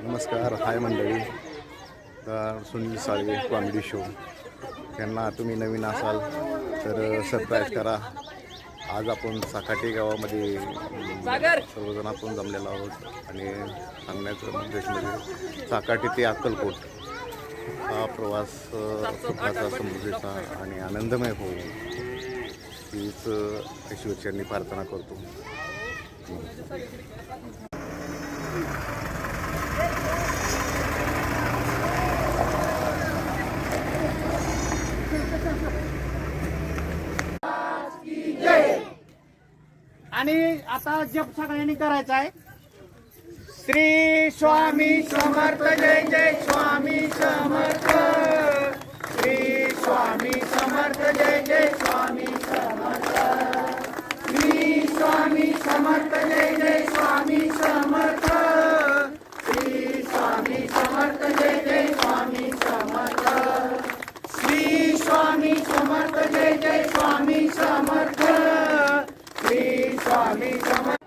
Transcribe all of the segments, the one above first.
नमस्कार, हाय मंडळी. तर सुनील साळवे कॉमेडी शो त्यांना तुम्ही नवीन असाल तर सबस्क्राईब करा. आज आपण साकाटी गावामध्ये सर्वजण आपण जमलेलो आहोत आणि सांगण्याचा उद्देश म्हणजे साकाटी ते अक्कलकोट हा प्रवास सुखाचा समृद्धीचा आणि आनंदमय होईल हीच ईश्वरचरणी प्रार्थना करतो. आणि आता जप सगळ्यांनी करायचा आहे. श्री स्वामी समर्थ, जय जय स्वामी समर्थ. श्री स्वामी समर्थ, जय जय स्वामी समर्थ. श्री स्वामी समर्थ, जय जय स्वामी समर्थ. श्री स्वामी समर्थ, जय जय स्वामी समर्थ. श्री स्वामी समर्थ, जय जय स्वामी समर्थ. श्री स्वामी समर्थ.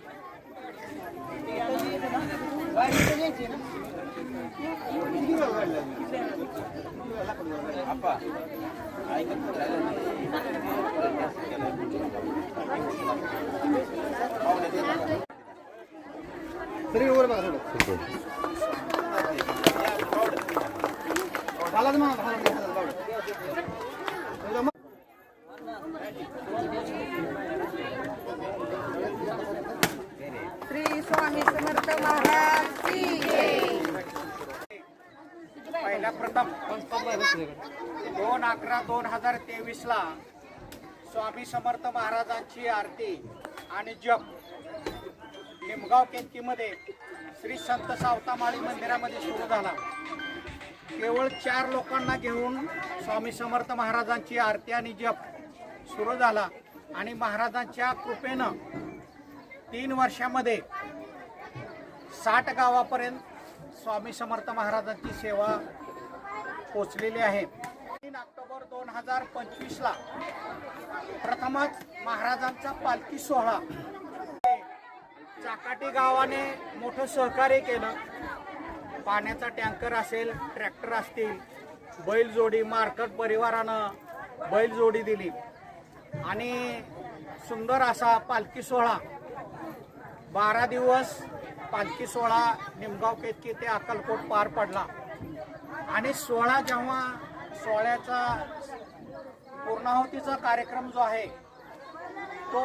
तरी वर बघा थोडं. श्री स्वामी समर्थ महाराज की जय. पहिला प्रथम 2/11/2023 ला स्वामी समर्थ महाराजांची आरती आणि जप निमगाव केतकीमध्ये श्री संत सावतामाळी मंदिरामध्ये सुरू झाला. केवळ 4 लोकांना घेऊन स्वामी समर्थ महाराजांची आरती आणि जप सुरू झाला आणि महाराजांच्या कृपेनं 3 वर्षामध्ये 60 गावापर्यंत स्वामी समर्थ महाराजांची सेवा पोचलेली आहे. 3 ऑक्टोबर 2025 ला प्रथमच महाराजांचा पालखी सोहळा चाकाटी गावाने मोठं सहकार्य केलं. पाण्याचा टँकर असेल, ट्रॅक्टर असतील, बैलजोडी मार्कट परिवारानं बैलजोडी दिली आणि सुंदर असा पालखी सोहळा 12 दिवस पालखी सोहळा निमगाव केतकी ते अक्कलकोट पार पडला. आणि सोहळ्याचा पूर्णाहुतीचा कार्यक्रम जो आहे तो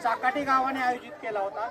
चाकाटी गावाने आयोजित केला होता.